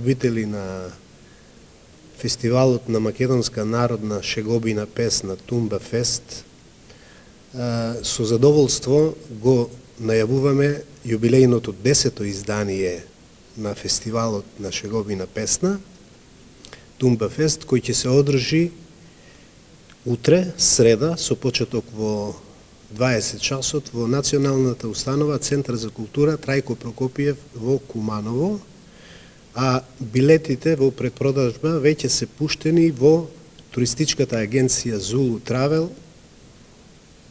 љубители на фестивалот на македонска народна шеговина песна Тумба Фест, со задоволство го најавуваме јубилејното 10-то издание на фестивалот на шеговина песна Тумба Фест, кој ќе се одржи утре, среда, со почеток во 20 часот во Националната установа Центар за култура Трајко Прокопиев во Куманово, а билетите во предпродажба веќе се пуштени во туристичката агенција Zulu Travel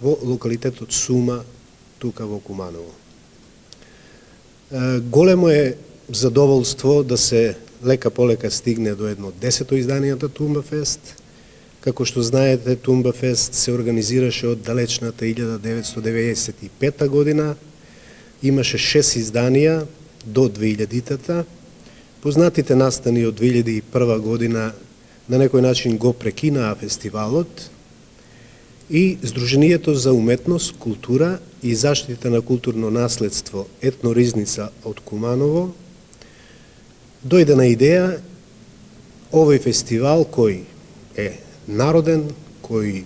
во локалитетот Сума, тука во Куманово. Големо е задоволство да се лека полека стигне до едно 10-то издание на Тумба Фест. Како што знаете, Тумба Фест се организираше од далечната 1995 година. Имаше 6 изданија до 2000-та. Познатите настани од 2001 година на некој начин го прекинаа фестивалот и Сдруженијето за уметност, култура и заштита на културно наследство Етноризница од Куманово дојде на идеја овој фестивал кој е народен, кој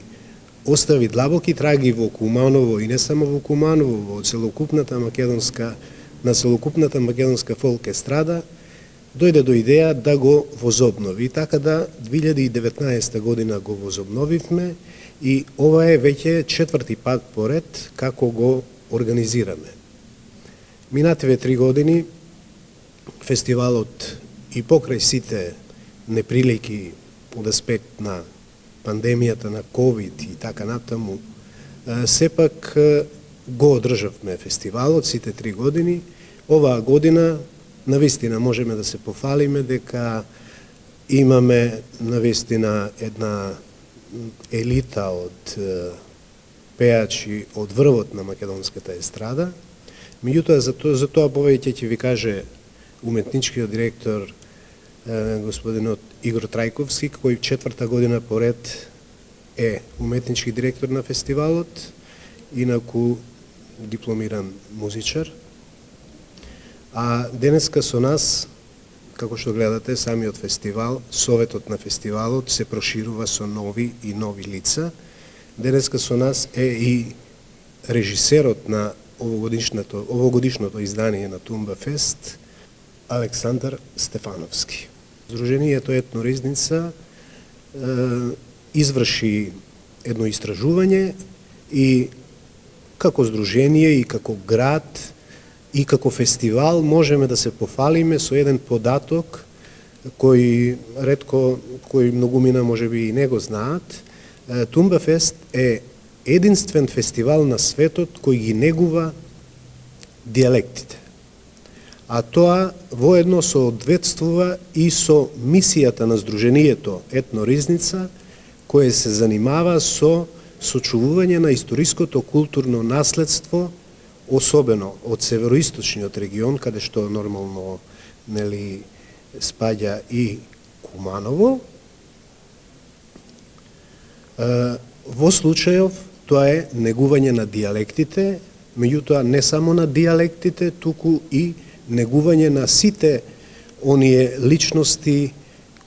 остави длабоки траги во Куманово и не само во Куманово, во целокупната македонска фолк естрада, дојде до идеја да го возобнови. Така да 2019 година го возобновивме и ова е веќе 4-ти пат поред како го организираме. Минативе 3 години фестивалот и покрај сите неприлики од аспект на пандемијата на COVID и така натаму, сепак го одржавме фестивалот сите 3 години. Оваа година навистина можеме да се пофалиме дека имаме навистина една елита од пеачи од врвот на македонската естрада. Меѓутоа, за тоа повеќе ќе ви каже уметничкиот директор господинот Игор Трајковски, кој 4-та година поред е уметнички директор на фестивалот, инаку дипломиран музичар. А денеска со нас, како што гледате, самиот фестивал, советот на фестивалот се проширува со нови и нови лица. Денеска со нас е и режисерот на овогодишното издание на Тумба Фест, Александар Стефановски. Сдруженијето Етноризница изврши едно истражување и како здружение и како град и како фестивал можеме да се пофалиме со еден податок кој многумина можеби и не го знаат. Тумба Фест е единствен фестивал на светот кој ги негува диалектите. А тоа воедно соодветствува и со мисијата на Сдруженијето Етноризница, кое се занимава со сочувување на историското културно наследство, особено од североисточниот регион, каде што нормално спаѓа и Куманово. Во случајов тоа е негување на диалектите, меѓутоа не само на диалектите, туку и негување на сите оние личности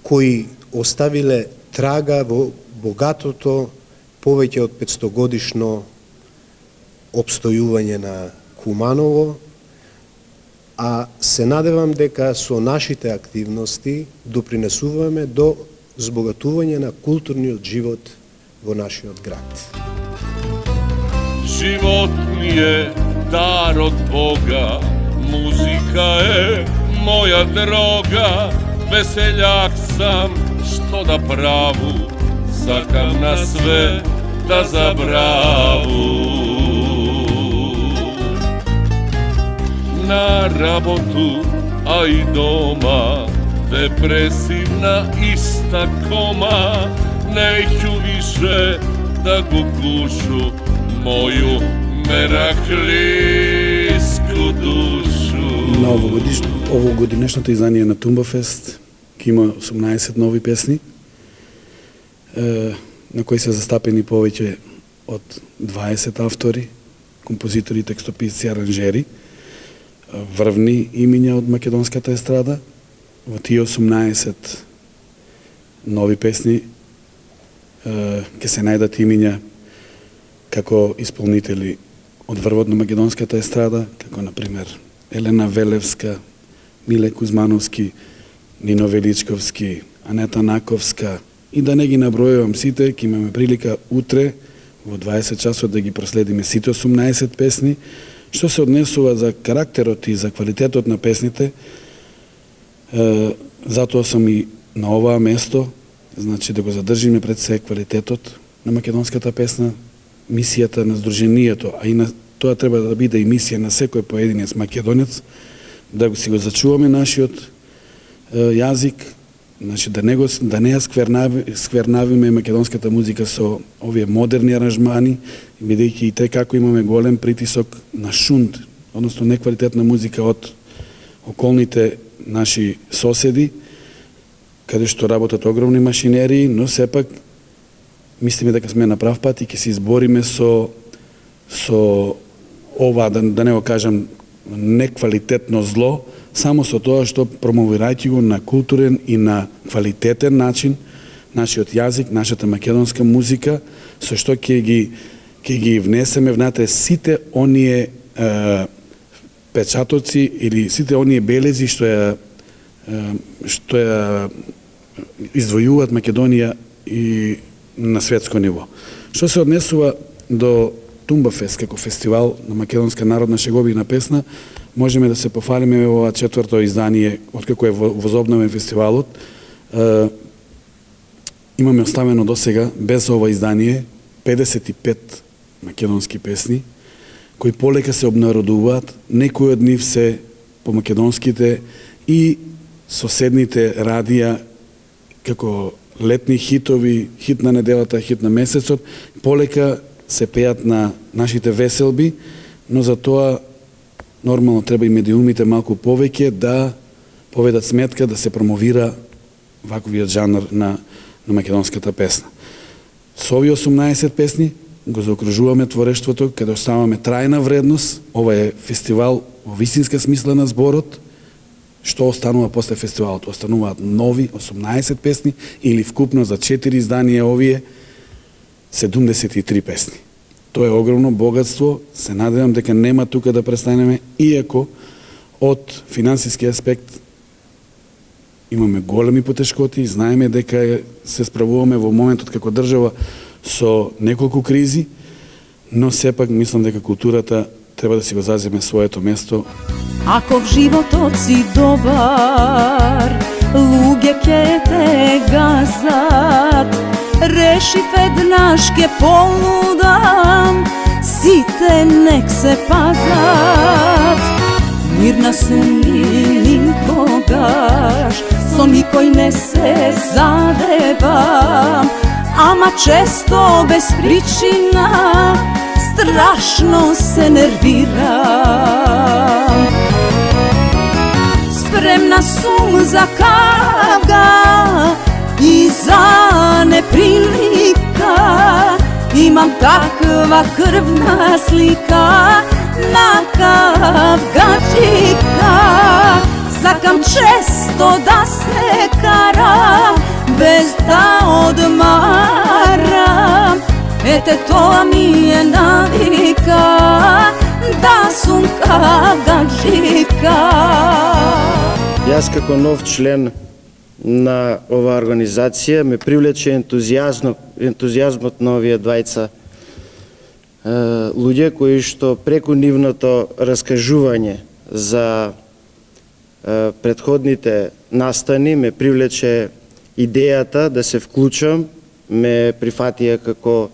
кои оставиле трага во богатото повеќе од 500 годишно обстојување на Куманово, а се надевам дека со нашите активности допринесуваме до збогатување на културниот живот во нашиот град. Живот ми е дар од Бога, музика е моја дрога, веселјак сам, што да праву, сакам на све да забраву. На работу, а и дома, депресивна иста кома, неќу више да го кушу моју мераклиску душу. На овогодишното издание на Тумба Фест ќе има 18 нови песни, на кои се застапени повеќе од 20 автори, композитори, текстописци, аранжери, врвни имиња од македонската естрада, во тие 18 нови песни ќе се најдат имиња како исполнители од врвот на македонската естрада, како например Елена Велевска, Миле Кузмановски, Нино Величковски, Анета Наковска и да не ги набројувам сите, ќе имаме прилика утре во 20 часот да ги проследиме сите 18 песни. Што се однесува за карактерот и за квалитетот на песните, затоа сум и на оваа место, значи да го задржиме пред се квалитетот на македонската песна, мисијата на Сдруженијето, а и на тоа треба да биде и мисија на секој поединец македонец, да си го зачуваме нашиот јазик, значи да не ја сквернавиме македонската музика со овие модерни аранжмани, бидејќи и те како имаме голем притисок на шунд, односно неквалитетна музика од околните наши соседи, каде што работат огромни машинерии, но сепак мислиме дека сме на прав пат и ќе се избориме со ова, да не го кажам, неквалитетно зло, само со тоа што промовирајќи го на културен и на квалитетен начин нашиот јазик, нашата македонска музика, со што ќе ги внесеме внатре сите оние печатоци или сите оние белези што ја издвојуваат Македонија и на светско ниво. Што се однесува до Тумбафест како фестивал на македонска народна шеговина песна, можеме да се пофалиме во ова четврто издание, откако е возобновен фестивалот. Имаме оставено до сега, без ова издание, 55 македонски песни, кои полека се обнародуваат, некои од нив се по македонските и соседните радија, како летни хитови, хит на неделата, хит на месецот, полека се пеат на нашите веселби, но за тоа нормално треба и медиумите малку повеќе да поведат сметка да се промовира ваковиот жанр на македонската песна. Со овие 18 песни го заокружуваме творештвото, каде оставаме трајна вредност. Ова е фестивал во вистинска смисла на зборот. Што останува после фестивалот? Остануваат нови 18 песни или вкупно за 4 изданија овие 73 песни. Тоа е огромно богатство, се надевам дека нема тука да престанеме, иако од финансиски аспект имаме големи потешкоти, знаеме дека се справуваме во моментот како држава со неколку кризи, но сепак мислам дека културата треба да си го заземе своето место. Ако в животот си добар, луѓе ке те газат, решив еднаш ке полудам, сите нек се пазат. Мирна сум и никогаш со никој не се задевам, ама често без причина страшно се нервирам. Спремна сум за кавга и за неприлика, имам таква крвна слика на кавгаджика. Сакам често да се карам, без да одмарам. Ете тоа ми е навика, да сум кавгаджика. Јас како нов член на оваа организација ме привлече ентузијазмот на овие двајца луѓе кои што преку нивното раскажување за предходните настани ме привлече идејата да се вклучам, ме прифатија како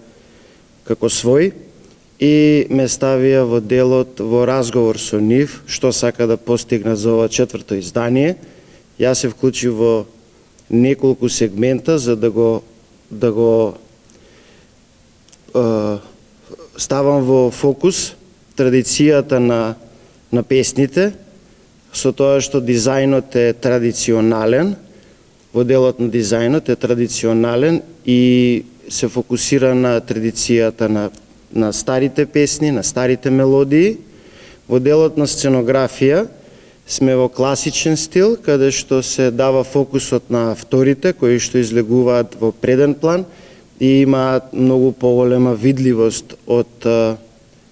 свој и ме ставија во делот во разговор со нив, што сака да постигна за ова четврто издание. Јас се вклучив во неколку сегмента за да го ставам во фокус традицијата на песните, со тоа што дизајнот е традиционален, во делот на дизајнот е традиционален и се фокусира на традицијата на старите песни, на старите мелодии. Во делот на сценографија сме во класичен стил, каде што се дава фокусот на авторите кои што излегуваат во преден план и имаат многу поголема видливост од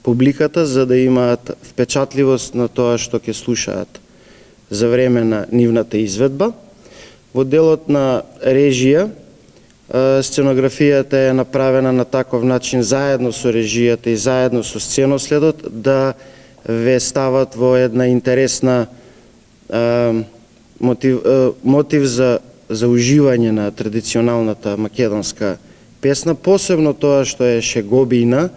публиката, за да имаат впечатливост на тоа што ќе слушаат за време на нивната изведба. Во делот на режија, сценографијата е направена на таков начин заедно со режијата и заедно со сценоследот да ве стават во една интересна мотив за уживање на традиционалната македонска песна, посебно тоа што е шегобина,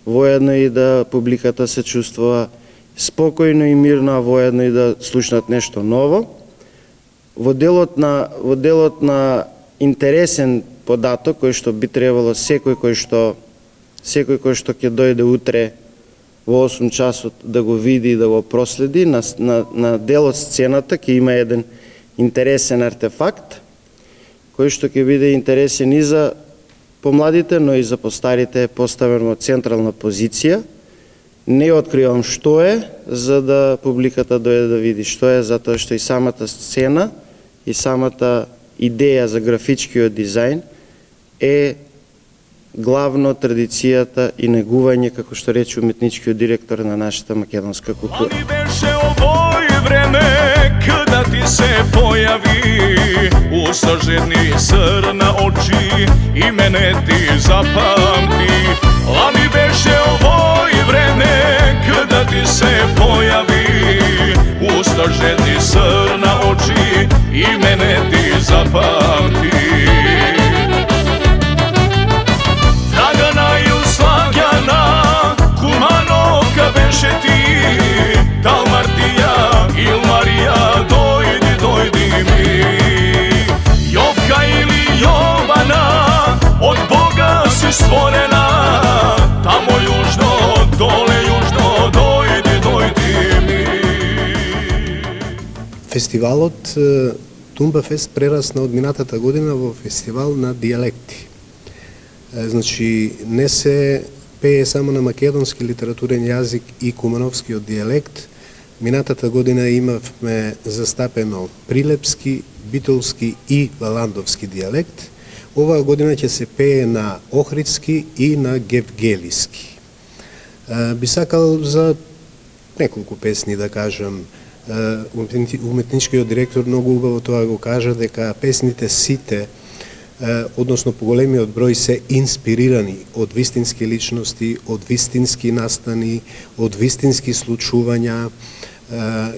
воедно и да публиката се чувствува спокојно и мирно, а воедно и да слушнат нешто ново. Во делот на интересен податок кој што би требало секој кој што ќе дојде утре во 8 часот да го види и да го проследи, на делот сцената ќе има еден интересен артефакт кој што ќе биде интересен и за помладите, но и за постарите, е поставен во централна позиција. Не откривам што е, за да публиката дојде да види што е, затоа што и самата сцена и самата идеја за графичкиот дизајн е главно традицијата и негување, како што рече уметничкиот директор, на нашата македонска култура. Али беше овој време када ти се појави усажени срна очи и мене ти запамти. Али беше овој време када ти се појави усажени срна очи и мене ти запамти. Драгана и услагјана, кумановка беше ти, Далмартија, Илмарија, дојди ми. Јовка или Јована, од Бога си створена, тамо јужно, доле јужно, дојди ми. Фестивалот Тумбафест прерасна од минатата година во фестивал на дијалекти. Значи, не се пее само на македонски литературен јазик и кумановскиот дијалект. Минатата година имавме застапено прилепски, битолски и валандовски дијалект. Оваа година ќе се пее на охридски и на гевгелиски. Би сакал за неколку песни да кажам. Уметничкиот директор многу убаво тоа го кажа, дека песните сите, односно поголемиот број, се инспирирани од вистински личности, од вистински настани, од вистински случувања,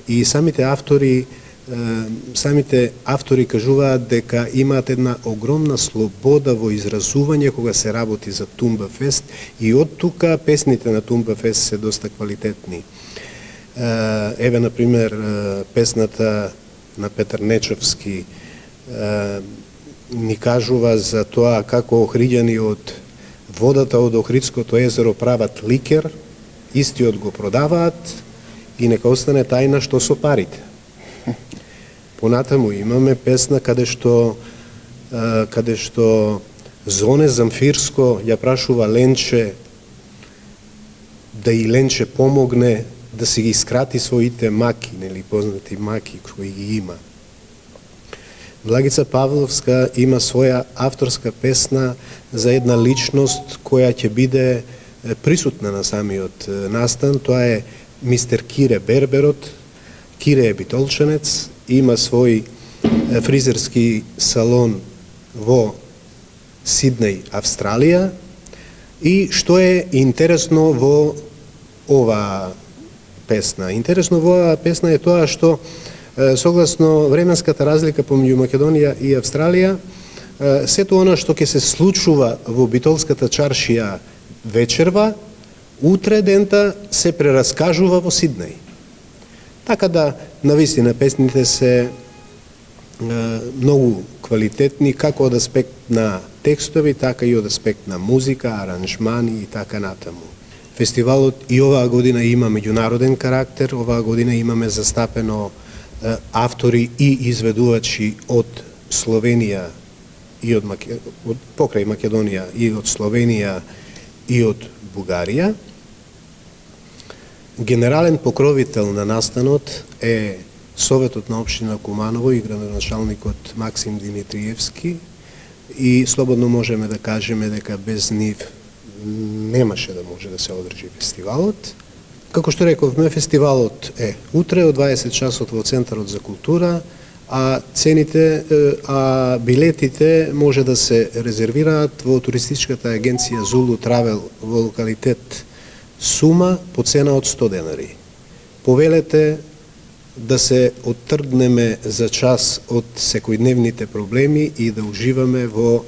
и самите автори кажуваат дека имаат една огромна слобода во изразување кога се работи за Тумбафест, и од тука песните на Тумбафест се доста квалитетни. Еве, например, песната на Петар Нечовски ни кажува за тоа како охриѓани од водата од Охридското езеро прават ликер, истиот го продаваат и нека остане тајна што со парите. Понатаму имаме песна каде што Зоне Замфирско ја прашува Ленче да и Ленче помогне да си ги скрати своите маки, нели познати маки кои ги има. Благица Павловска има своја авторска песна за една личност која ќе биде присутна на самиот настан. Тоа е мистер Кире Берберот. Кире е битолчанец, има свој фризерски салон во Сиднеј, Австралија. И што е интересно во оваа песна? Интересно во оваа песна е тоа што согласно временската разлика помеѓу Македонија и Австралија, сето она што ќе се случува во битолската чаршија вечерва, утре дента се прераскажува во Сиднеј. Така да, навистина, песните се многу квалитетни, како од аспект на текстови, така и од аспект на музика, аранжмани и така натаму. Фестивалот и оваа година има меѓународен карактер, оваа година имаме застапено автори и изведувачи од Словенија и од покрај Македонија, и од Словенија и од Бугарија. Генерален покровител на настанот е Советот на општина Куманово и градоначалникот Максим Димитриевски, и слободно можеме да кажеме дека без нив немаше да може да се одржи фестивалот. Како што рековме, фестивалот е утре од 20 часот во Центарот за култура, а билетите може да се резервираат во туристичката агенција Зулу Травел во локалитет Сума по цена од 100 денари. Повелете да се оттргнеме за час од секојдневните проблеми и да уживаме во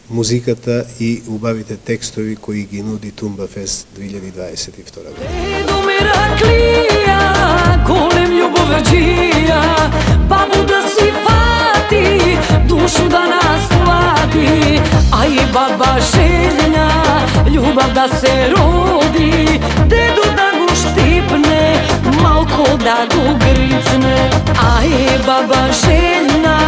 музиката и убавите текстови кои ги нуди Тумба Фест 2022 година. Голем љубовџија, бабу да си фати, душу да наслади, а и баба желја, љубав да се роди, деду да го штипне, малко да го грицне, а и баба желја,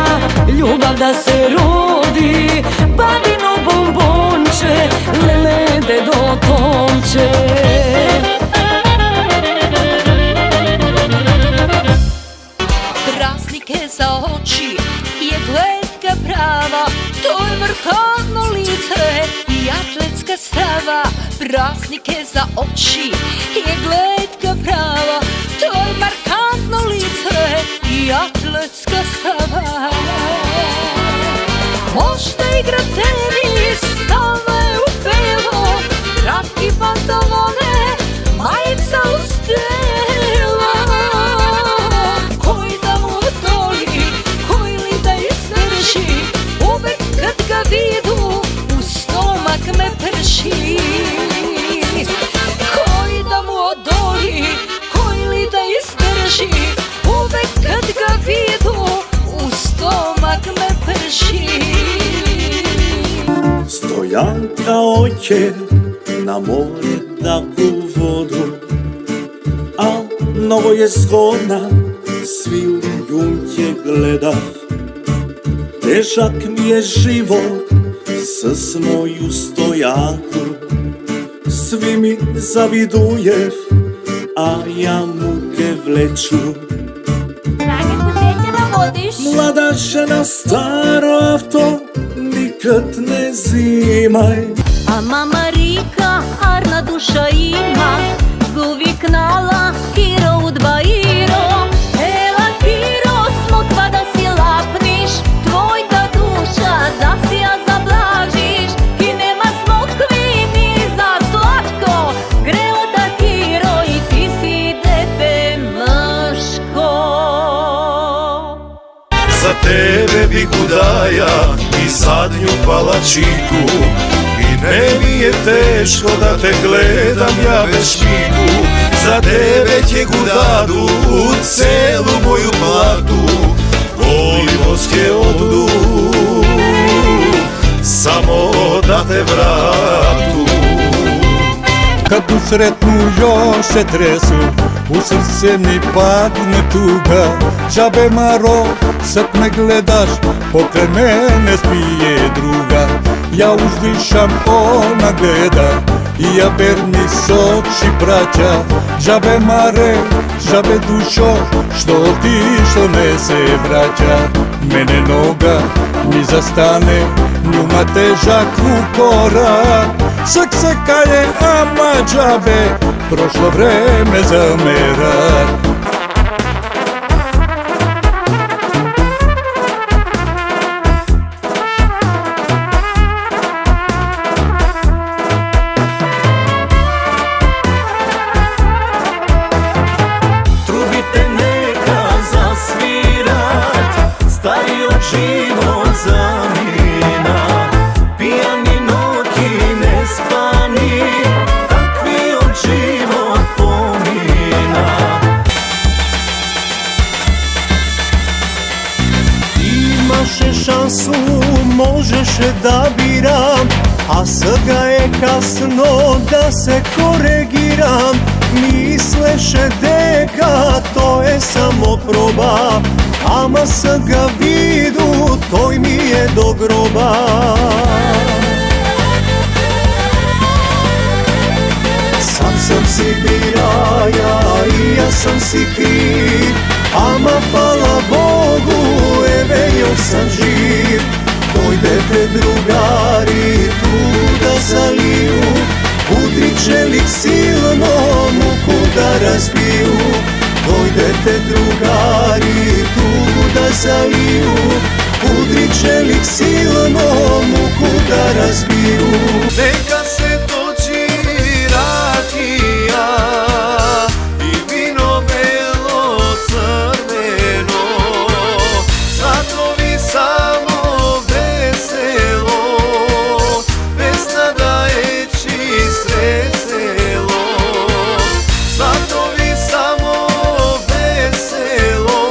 љубав да се роди, бабино бомбонче, леле дедо Томче. Za oči je gledka prava, to je vrtovno lice i atletska stava. Praznik je za oči je gledka prava, to je markantno lice i atletska stava. Možda igra tenis, stave u belo, kratki pantalone, majica uz telo. Uvek kad ga vidu, u stomak me prši. Koji da mu odoli, koji li da izdrži, uvek kad ga vidu, u stomak me prši. Stojanka oće na more takvu vodu, a mnogo je zgodna, svi u ljunke gledav. Težak mi je život s moju Stojanku, svi mi zavidujev, a ja muke vleću. Mlada žena, staro avto, nikad ne zimaj. A mama Rika, arna duša ima, uvijek nala, Kiro udbairo. Ela Kiro, smutva da si lapniš, tvojta duša da si ja zablažiš. I nema smokvi ni za slatko, greo da Kiro i ti si dete mrško. Za tebe bih udaja i zadnju palačiku, i ne mi je teško da te gledam ja bez šmiku. Za tebe će gudadu celu moju platu, boli voske odu, samo da te vratu. Kad u sretnu još se tresu, u srce mi padne tuga. Žabe Maro, sad me gledaš, pokraj mene spije druga. Ja uzdišam, ona gleda, i ja berni s oči praća. Žabe Mare, žabe dušo, što otišlo ne se vraća. Mene noga mi zastane, njuma težak u korak. Srce kaje, ama džabe, prošlo vreme za merak. Trubite neka zasvirat, stari od život zamina. Pijani noći nespani, takvi od život pomina. Imaše šansu, možeš da biram, a sada je kasno da se koregiram. Misleše deka, to je samo proba, ama sada vidu, toj mi je do groba. Sam si biraja i ja sam si ti, Ama hvala Bogu, eve još sam živ. Dojdete drugari tu da zaliju, udriće lik silno muku da razbiju. Dojdete drugari tu da zaliju, udriće lik silno muku da razbiju. Neka se toči rakija i vino belo crveno, satovi samo veselo, vesna daje čist veselo. Satovi samo veselo,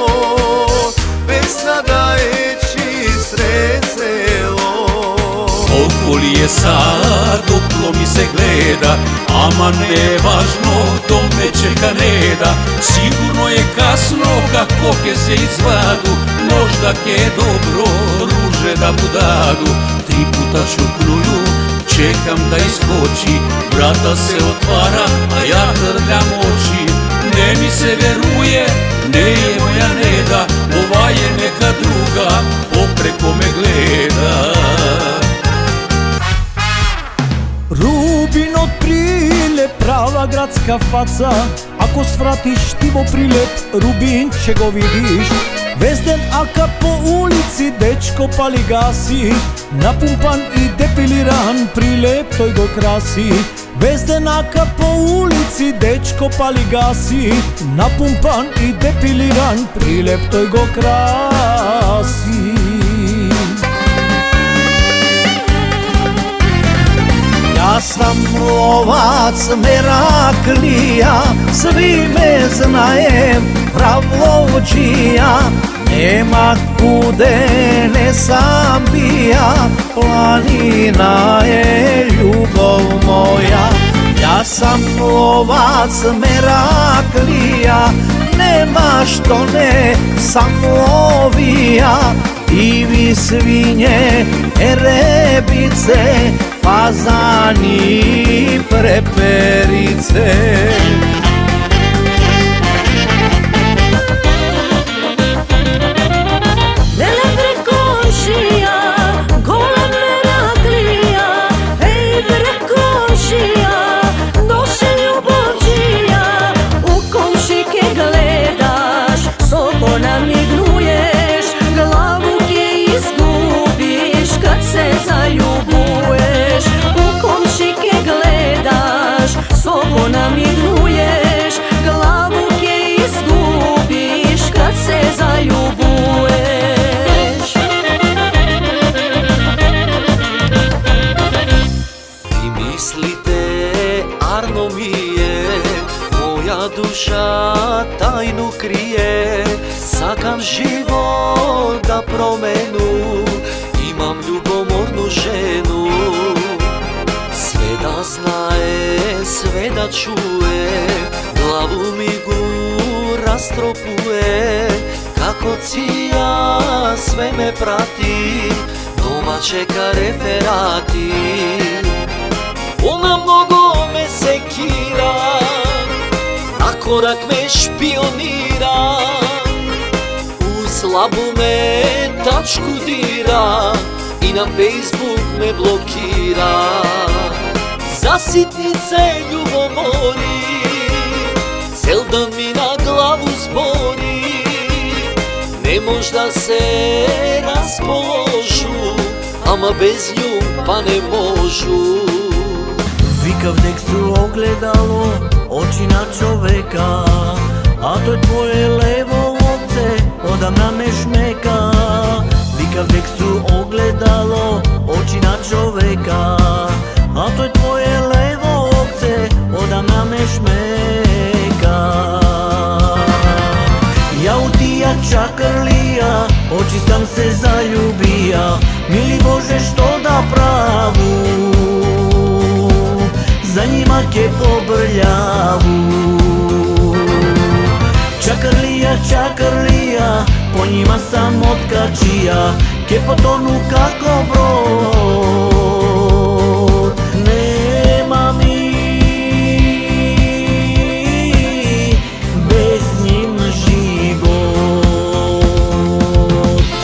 vesna daje čist veselo. Okoli je sad, duplo mi se gleda, ama ne važno, to me čeka neda. Sigurno je kasno, kako ke se izvadu, možda ke je dobro, ruže da budadu. 3 puta šuknuju, čekam da iskoči, vrata se otvara, a ja trljam oči. Ne mi se veruje, ne je moja neda, ova je neka druga, popreko me gleda. Rubin od Prilep, prava gradska faca. Ako svratiš Tivo Prilep, Rubin će go vidiš. Vezden aka po ulici, dečko pali gasi. Napumpan i depiliran, Prilep toj go krasi. Vezden aka po ulici, dečko pali gasi. Napumpan i depiliran, Prilep toj go krasi. Ja sam lovac Meraklija, svi me znajem, pravlovčija. Nema kude ne sam bija, planina je ljubov moja. Ja sam lovac Meraklija, nema što ne sam lovija. Divi svinje, rebice, fazani, preperice. Duša tajnu krije, sakam život da promenu, imam ljubomornu ženu. Sve da znaje, sve da čuje, glavu mi gura stropuje. Kako cija sve me prati, doma čeka referati. Ona mnogo me sekira, korak me špionira, u slabu me tačku dira i na Facebook me blokira. Za sitnice ljubomori, cel dan mi na glavu zbori. Ne možda se raspoložu, ama bez nju pa ne možu. Vikav nek su ogledalo, oči na čoveka, a to je tvoje levo ovce, odavna me šmeka. Vikav nek su ogledalo, oči na čoveka, a to je tvoje levo ovce, odavna me šmeka. Ja u tija čakrlija, oči sam se zaljubija, mili Bože što da pravu, za njima ke pobrljavu. Čakrlija, čakrlija, po njima sam otkačija, ke potonu kako brod.